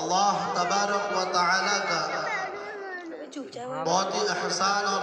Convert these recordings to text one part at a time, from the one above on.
अल्लाह तबारक व तआला का बहुत ही एहसान और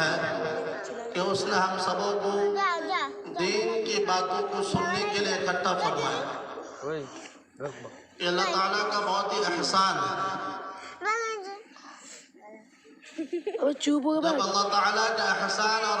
है कि उसने हम सबों को दीन की बातों को सुनने के लिए इकट्ठा फरमाया। ये अल्लाह ताला का बहुत ही एहसान है। जब अल्लाह ताला का एहसान और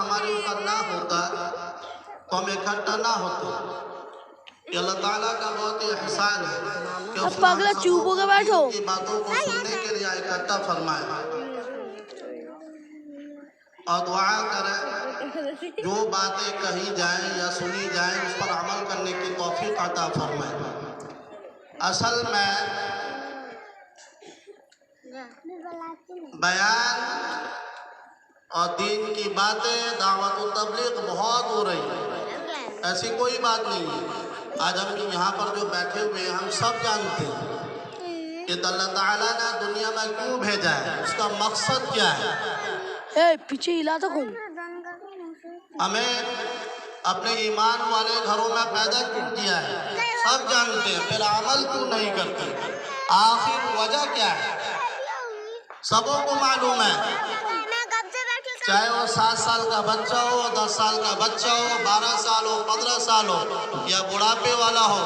हमारे ऊपर ना होता तो हम इकट्ठा ना होते। ये अल्लाह ताला का बहुत ही एहसान है कि उसने हम सबों की बातों को सुनने के लिए इकट्ठा फरमाया। और दुआ करें जो बातें कही जाएं या सुनी जाएं उस पर अमल करने की तौफीक अता फरमाए। असल में बयान और दीन की बातें दावत और तबलीग बहुत हो रही है, ऐसी कोई बात नहीं है। आज हम यहाँ पर जो बैठे हुए हैं हम सब जानते हैं कि अल्लाह ताला ने दुनिया में क्यों भेजा है, उसका मकसद क्या है। पीछे हिला था कौन? हमें अपने ईमान वाले घरों में पैदा क्यों किया है सब जानते हैं, फिर अमल क्यों नहीं करते, आखिर वजह क्या है सबों को मालूम है। चाहे वो 7 साल का बच्चा हो, 10 साल का बच्चा हो, 12 साल हो, 15 साल हो या बुढ़ापे वाला हो,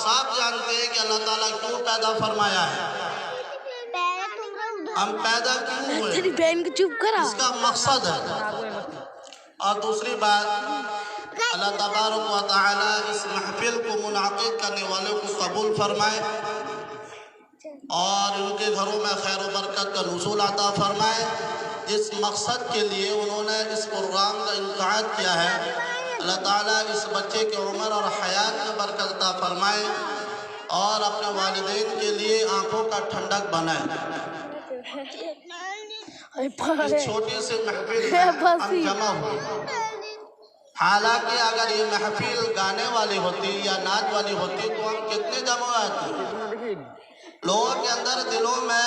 सब जानते हैं कि अल्लाह ताला क्यों पैदा फरमाया है, हम पैदा क्यों हुए, चुप करा, इसका मकसद है। और दूसरी बात, अल्लाह तबारक व तआला इस महफिल को मुनाकिद करने वालों को कबूल फरमाए और उनके घरों में खैर व बरकत का नुज़ूल अता फरमाए। जिस मकसद के लिए उन्होंने इस प्रोग्राम का इनेकाद किया है, अल्लाह ताला इस बच्चे के उम्र और हयात में बरकत अता फरमाए और अपने वालिदैन के लिए आंखों का ठंडक बनाए। इस छोटे से महफिल में हम जमा हुए, हालांकि अगर ये महफिल गाने वाली होती या नाच वाली होती तो हम कितने जमा आते। लोगों के अंदर दिलों में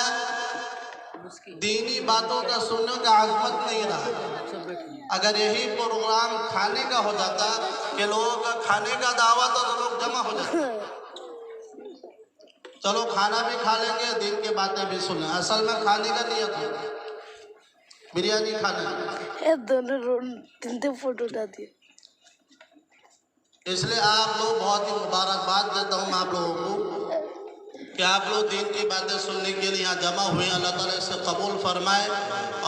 दीनी बातों का सुनने का आज़मत नहीं रहा। अगर यही प्रोग्राम खाने का हो जाता कि लोगों का खाने का दावत और लोग जमा हो जाते, चलो खाना भी खा लेंगे, दिन की बातें भी सुने। असल में खाने का नियत है बिरयानी खाने, दोनों फोटो डालती है। इसलिए आप लोग बहुत ही मुबारकबाद देता हूँ आप लोगों को कि आप लोग दीन की बातें सुनने के लिए यहाँ जमा हुए। अल्लाह ताला इसे कबूल फरमाए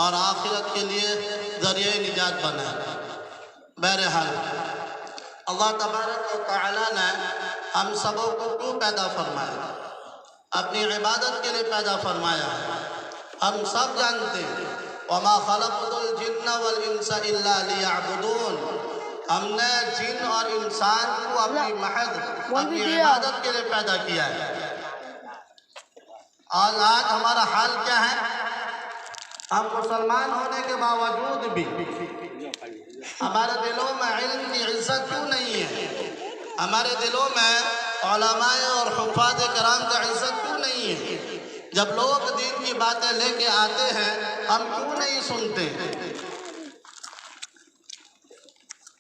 और आखिरत के लिए ज़रिए निजात बनाए। बहरहाल अल्लाह तबारक व तआला ने हम सबों को क्यों पैदा फरमाया, अपनी इबादत के लिए पैदा फरमाया। हम सब जानते हैं वमा खलक़तुल जिन्न वल इंसा इल्ला लियअबुदून, हमने जिन और इंसान को अपनी महज अपनी इबादत के लिए पैदा किया है। और आज हमारा हाल क्या है, हम मुसलमान होने के बावजूद भी हमारे दिलों में इल्म की इज्जत क्यों नहीं है, हमारे दिलों में उलमाए और हुफ़ाज़ कराम का इज्जत क्यों नहीं है। जब लोग दीन की बातें लेके आते हैं हम क्यों नहीं सुनते।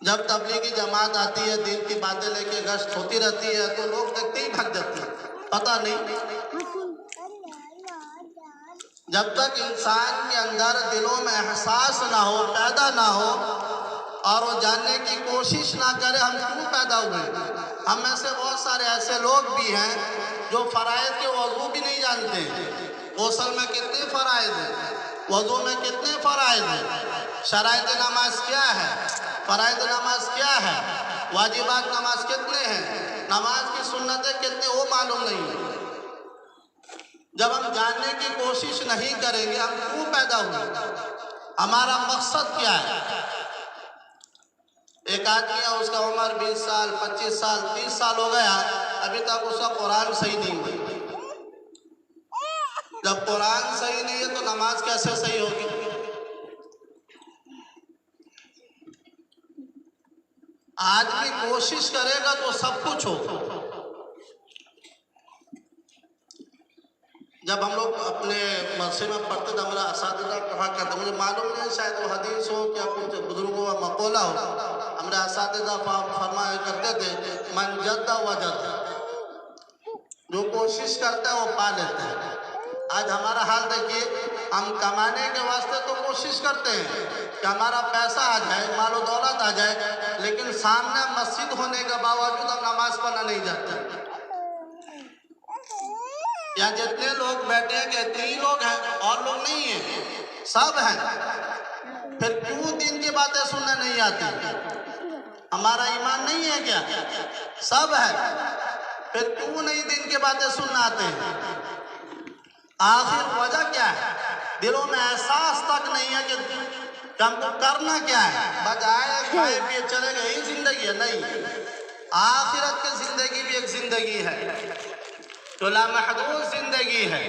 जब तबलीगी जमात आती है दीन की बातें लेके गश्त होती रहती है तो लोग देखते ही भाग जाते हैं, पता नहीं। जब तक इंसान के अंदर दिलों में एहसास ना हो, पैदा ना हो और वो जानने की कोशिश ना करे हम क्यों पैदा हुए। हम में से बहुत सारे ऐसे लोग भी हैं जो फ़राइज़ के वज़ू भी नहीं जानते। गौसल में कितने फ़राइज़ हैं, वज़ू में कितने फ़राइज़ हैं, शराइत नमाज क्या है, फ़राइज़ नमाज क्या है, वाजिबात नमाज कितने हैं, नमाज की सुन्नतें कितने वो मालूम नहीं है। जब हम जानने की कोशिश नहीं करेंगे हम क्यों पैदा हुए, हमारा मकसद क्या है। एक आदमी है, उसका उम्र 20 साल 25 साल 30 साल हो गया, अभी तक उसका कुरान सही नहीं हुआ। जब कुरान सही नहीं है तो नमाज कैसे सही होगी। आदमी कोशिश करेगा तो सब कुछ हो। जब हम लोग अपने मदरसे में पढ़ते थे, हमारा असातिज़ा कहा करते, मुझे मालूम नहीं शायद वो हदीस हो क्या कुछ बुजुर्गों का मक़ौला हो, हमारे असातिज़ा फरमाया करते थे, मन जद्दा वजद, जो कोशिश करता है वो पा लेता है। आज हमारा हाल देखिए, हम कमाने के वास्ते तो कोशिश करते हैं कि हमारा पैसा आ जाए, मालो दौलत आ जाए, लेकिन सामने मस्जिद होने के बावजूद हम नमाज पढ़ना नहीं जाते। या जितने लोग बैठे हैं, कितने ही लोग हैं, और लोग नहीं हैं, सब हैं। फिर क्यों दिन की बातें सुनने नहीं आती? हमारा ईमान नहीं है क्या? सब है, फिर क्यों नहीं दिन की बातें सुनना आते हैं? आखिर वजह क्या है? दिलों में एहसास तक नहीं है कि हमको करना क्या है। बस आए खाए पिए चले गए, यही जिंदगी है? नहीं, आखिरत की जिंदगी भी एक जिंदगी है जो लामहदूद जिंदगी है,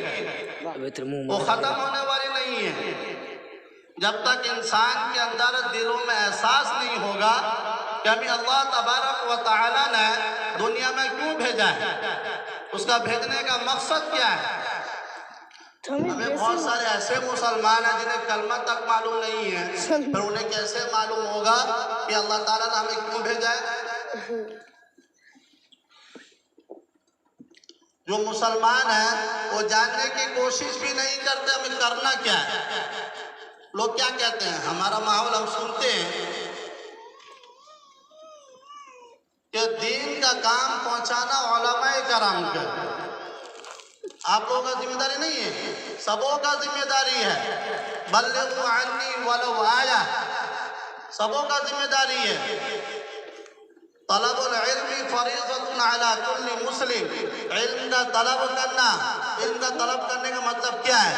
वो ख़त्म होने वाली नहीं है। जब तक इंसान के अंदर दिलों में एहसास नहीं होगा कि अभी अल्लाह तबारक व तआला ने दुनिया में क्यों भेजा है, उसका भेजने का मकसद क्या है। हमें बहुत सारे ऐसे मुसलमान हैं जिन्हें कलमा तक मालूम नहीं है, फिर उन्हें कैसे मालूम होगा कि अल्लाह ताला ने हमें क्यों भेजा है। जो मुसलमान हैं वो जानने की कोशिश भी नहीं करते हमें करना क्या है। लोग क्या कहते हैं, हमारा माहौल हम सुनते हैं कि दीन का काम पहुंचाना उलमाए कराम का, आप लोगों का जिम्मेदारी नहीं है, सबों का जिम्मेदारी है। बल्लिगू अन्नी वलो आया, सबों का जिम्मेदारी है। तलबुल इल्मी फरीज़तुन अला कुल्ली मुस्लिम, इल्म का तलब करना, इल्म का तलब करने का मतलब क्या है?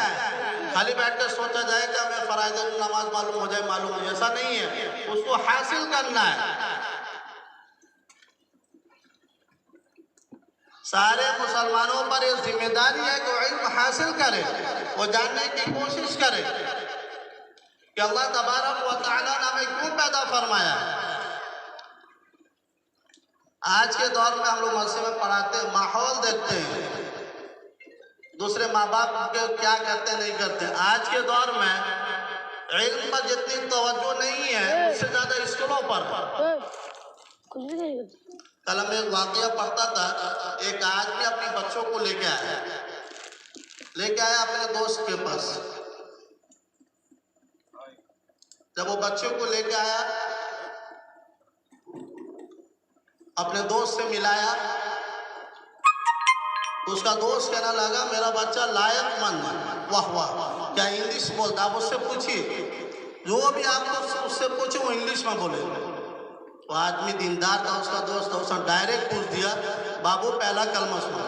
खाली बैठ कर सोचा जाए कि हमें फराइज़ नमाज मालूम हो जाए, मालूम हो, ऐसा नहीं है, उसको हासिल करना है। सारे मुसलमानों पर ये जिम्मेदारी है कि वो इल्म हासिल करे, वो जानने की कोशिश करे कि अल्लाह तबारक व तआला ने हमें क्यों पैदा फरमाया। आज के दौर में हम लोग मदरसे में पढ़ाते हैं, माहौल देखते हैं, दूसरे माँ बाप के क्या करते नहीं करते। आज के दौर में इल्म पर जितनी तवज्जो नहीं है, उससे ज़्यादा स्कूलों पर। कल मैं एक वाक़या पढ़ता था, एक आदमी अपने बच्चों को लेके आया अपने दोस्त के पास। जब वो बच्चों को लेके आया, अपने दोस्त से मिलाया, उसका दोस्त कहने लगा मेरा बच्चा लायकमंद है। वाह वाह, क्या इंग्लिश बोलता, आप उससे पूछिए, जो भी आप उससे पूछे वो इंग्लिश में बोले। वो आदमी दीनदार था, उसका दोस्त था, उसने डायरेक्ट पूछ दिया, बाबू पहला कलमा सुना।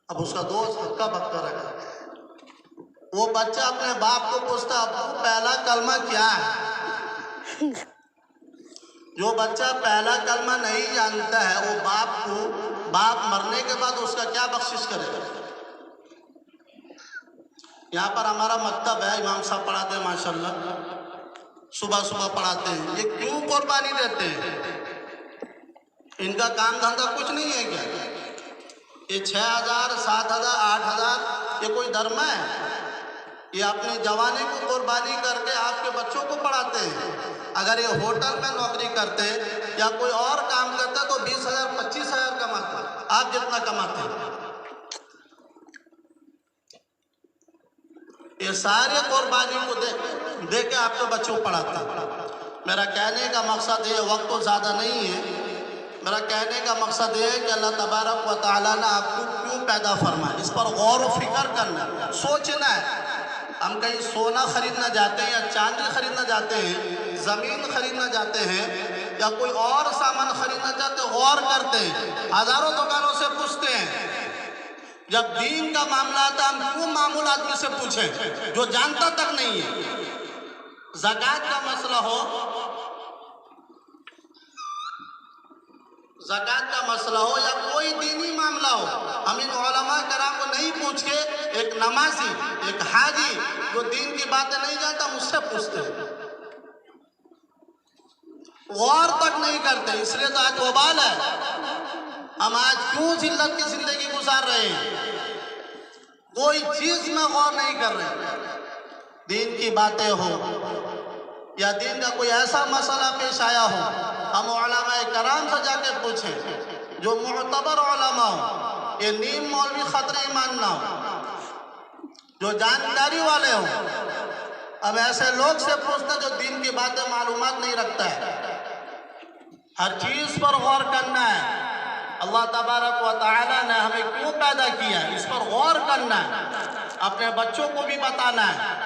अब उसका दोस्त हक्का बक्का रखा। वो बच्चा अपने बाप को पूछता, अब पहला कलमा क्या है। जो बच्चा पहला कलमा नहीं जानता है, वो बाप मरने के बाद उसका क्या बख्शिश करेगा। यहाँ पर हमारा मकतब है, इमाम साहब पढ़ाते हैं माशाल्लाह, सुबह सुबह पढ़ाते हैं। ये क्यों कुर्बानी देते हैं? इनका काम धंधा कुछ नहीं है क्या? ये 6,000 7,000 8,000 ये कोई धर्म है? ये अपनी जवानी को कुर्बानी करके आपके बच्चों को पढ़ाते हैं। अगर ये होटल में नौकरी करते या कोई और काम करते तो 20,000 25,000 कमाते, आप जितना कमाते। ये सारे कुर्बानी को दे के आपके बच्चों को पढ़ाते। मेरा कहने का मकसद ये, वक्त तो ज़्यादा नहीं है, मेरा कहने का मकसद ये है कि अल्लाह तबारक व तआला ने आपको क्यों पैदा फरमाया, इस पर गौर व फिक्र करना, सोचना है। हम कहीं सोना खरीदना जाते हैं या चांदी खरीदना जाते हैं, ज़मीन खरीदना जाते हैं, या कोई और सामान खरीदना चाहते गौर करते हैं, हजारों दुकानों से पूछते हैं। जब दीन का मामला आता हम क्यों मामूल आदमी से पूछें जो जानता तक नहीं है। ज़कात का मसला हो, ज़कात का मसला हो या कोई दीनी मामला हो, हम इन उलमा कराम को नहीं पूछ के एक नमाजी, एक हाजी जो दीन की बातें नहीं जानता मुझसे पूछते हैं, गौर तक नहीं करते। इसलिए तो आज वबाल है। हम आज क्यों जिल्लत की जिंदगी गुजार रहे हैं, कोई चीज में गौर नहीं कर रहे। दीन की बातें हो या दीन का कोई ऐसा मसला पेश आया हो, हम उलमा कराम से जाके पूछें जो मुअतबर उलमा हो, ये नीम मौलवी खतरे ईमान ना हो, जो जानकारी वाले हो। अब ऐसे लोग से पूछते जो दीन की बातें मालूमात नहीं रखता है। हर चीज पर गौर करना है। अल्लाह तबारक व तआला ने हमें क्यों पैदा किया है, इस पर गौर करना है, अपने बच्चों को भी बताना है।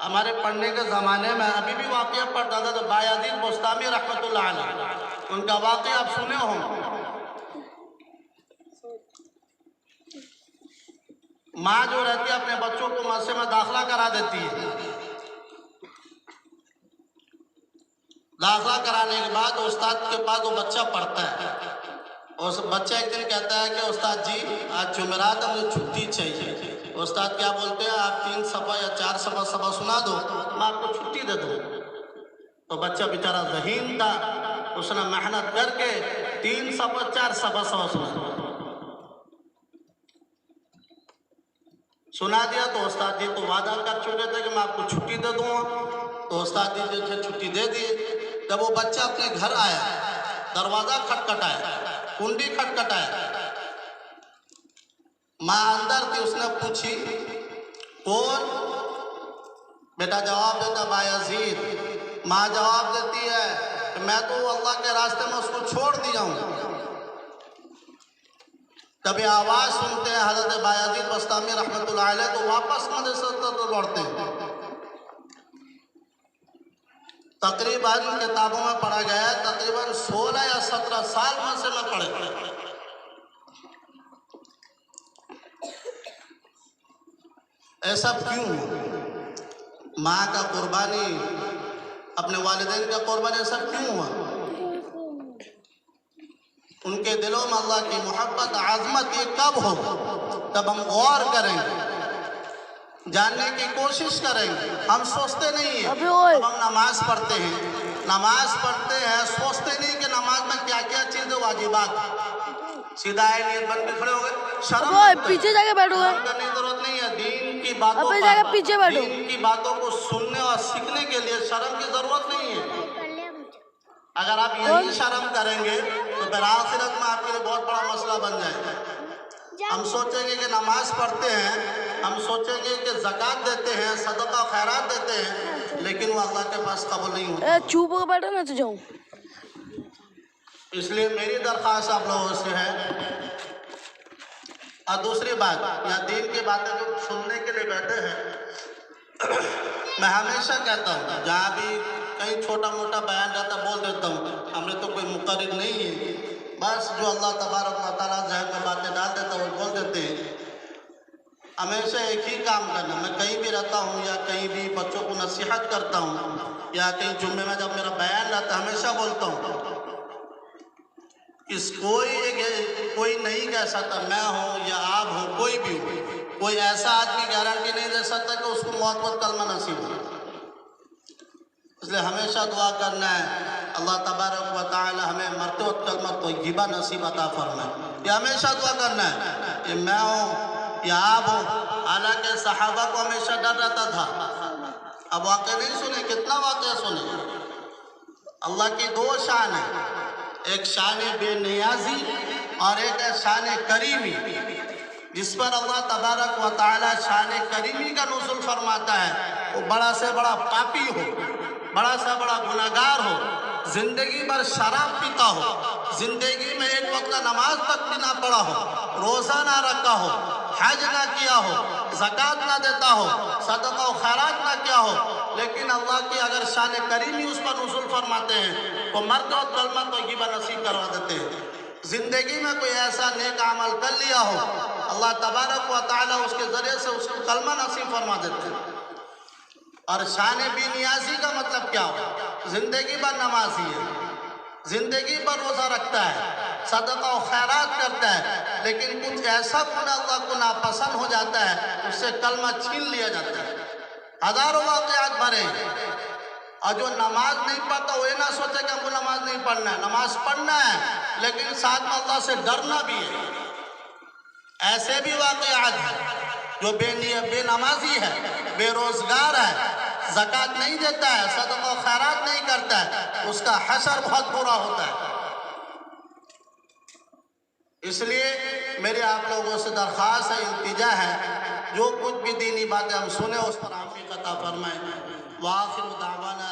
हमारे पढ़ने के ज़माने में अभी भी वाक़या पढ़ता था, तो बायजीद बुस्तामी रहमतुल्लाह अलैह, उनका वाक़या आप सुने हो। माँ जो रहती है अपने बच्चों को मदरसे में दाखिला करा देती है। दाखिला कराने के बाद उस्ताद के पास वो बच्चा पढ़ता है, और उस बच्चा एक दिन कहता है कि उस्ताद जी आज जुमेरात है, मुझे छुट्टी चाहिए। उस्ताद क्या बोलते हैं, आप 3 सफ़ा या 4 सफ़ा सुना दो, मैं आपको छुट्टी दे दूँ। तो बच्चा बेचारा ज़हीन था, उसने मेहनत करके 3 सफ़ा 4 सफ़ा सुना दिया। तो उस्ताद जी तो वादा कर चुके थे कि मैं आपको छुट्टी दे दूँगा। तो उस्ताद जी जो छुट्टी दे दिए। जब वो बच्चा अपने घर आया, दरवाज़ा खटखटाया, कुंडी खटखटाया, माँ अंदर थी, उसने पूछी कौन? बेटा जवाब देता बायजीद। माँ जवाब देती है कि मैं तो अल्लाह के रास्ते में उसको छोड़ दिया हूँ। तभी आवाज़ सुनते हैं हज़रत बायजीद बस्तामी रहमतुल्लाह अलैह, तो वापस मदरसे तो लौटते हैं। तकरीबन किताबों में पढ़ा गया है तकरीबन 16 या 17 साल मदरसे में पढ़े। ऐसा क्यों? माँ का कुर्बानी, अपने वालिदैन का कुर्बानी, ऐसा क्यों हुआ? उनके दिलों में अल्लाह की मोहब्बत, आज़मत ये कब हो? तब हम गौर करेंगे, जानने की कोशिश करेंगे। हम सोचते नहीं है। अब हम नमाज पढ़ते हैं, सोचते नहीं कि नमाज में क्या क्या चीज़ें वाजिबात। सीधा नियत बन के खड़े हो गए, शर्म पीछे जाके बैठो, करने की जरूरत नहीं है। दीन की बातों पर पीछे बैठो, दीन की बातों को सुनने और सीखने के लिए शर्म की जरूरत नहीं है। अगर आप यही शर्म करेंगे तो फिर आखिरत में आपके लिए बहुत बड़ा मसला बन जाएगा। हम सोचेंगे कि नमाज पढ़ते हैं, हम सोचेंगे कि ज़कात देते हैं, सदका खैरात देते हैं, लेकिन वो अल्लाह के पास कबूल नहीं होता। चुप होकर बैठो ना तो जाऊँ। इसलिए मेरी दरख्वास्त आप लोगों से है। और दूसरी बात, यहाँ दीन की बातें जो सुनने के लिए बैठे हैं, मैं हमेशा कहता हूँ, जहाँ भी कहीं छोटा मोटा बयान जाता बोल देता हूँ, हमने तो कोई मुकर्रिर नहीं है, बस जो अल्लाह तबारक व तआला ज़हन में बातें डाल देता है वो बोल देते हैं। हमेशा एक ही काम करना। मैं कहीं भी रहता हूँ या कहीं भी बच्चों को नसीहत करता हूँ या कहीं जुम्मे में जब मेरा बयान रहता है, हमेशा बोलता हूँ इस कोई नहीं कह सकता मैं हूँ या आप हो, कोई भी हो, कोई ऐसा आदमी गारंटी नहीं दे सकता कि उसको मौत पर कलमा नसीब हो। इसलिए हमेशा दुआ करना है अल्लाह तबारक व तआला हमें मरते वक्त कलमा तय्यबा नसीब अता फरमाए। ये हमेशा दुआ करना है कि मैं हूँ या आप हो। हालांकि सहाबा को हमेशा डर रहता था। अब वाक़या नहीं सुने, कितना वाक़या सुने। अल्लाह की 2 शान है, एक शान बेनियाजी और एक है शान करीमी, जिस पर अल्लाह तबारक व तआला शान करीमी का नुज़ुल फरमाता है। वो बड़ा से बड़ा पापी हो, बड़ा से बड़ा गुनाहगार हो, जिंदगी भर शराब पीता हो, जिंदगी में एक वक्त नमाज तक भी ना पढ़ा हो, रोज़ा ना रखा हो, हज ना किया हो, ज़कात ना देता हो, सदका व खैरात ना किया हो, लेकिन अल्लाह की अगर शान करीमी उस पर नुज़ुल फरमाते हैं तो मर्द और कलमा तय्यबा नसीब करवा देते हैं। जिंदगी में कोई ऐसा नेक अमल कर लिया हो, अल्लाह तबारक व तआला उसके ज़रिए से उसको कलमा नसीब फरमा देते हैं। और शान बेनियाजी का मतलब क्या हो? जिंदगी भर नमाजी है, जिंदगी भर रोज़ा रखता है, सदका और खैरात करता है, लेकिन कुछ ऐसा गुनाह अल्लाह को नापसंद हो जाता है, उससे कलमा छीन लिया जाता है। हजारों वाक़यात भरे। और जो नमाज नहीं पढ़ता वो ये ना सोचे कि हमको नमाज नहीं पढ़ना है, नमाज पढ़ना है, लेकिन साथ में अल्लाह से डरना भी है। ऐसे भी वाक़यात हैं जो बेनमाजी है, बेरोजगार है, ज़कात नहीं देता है, सदका और खैरात नहीं करता है, उसका हशर बहुत बुरा होता है। इसलिए मेरे आप लोगों से दरख्वास्त है, इल्तिजा है, जो कुछ भी दीनी बातें हम सुने उस पर आप अता फरमाएं। वाखिर दावाना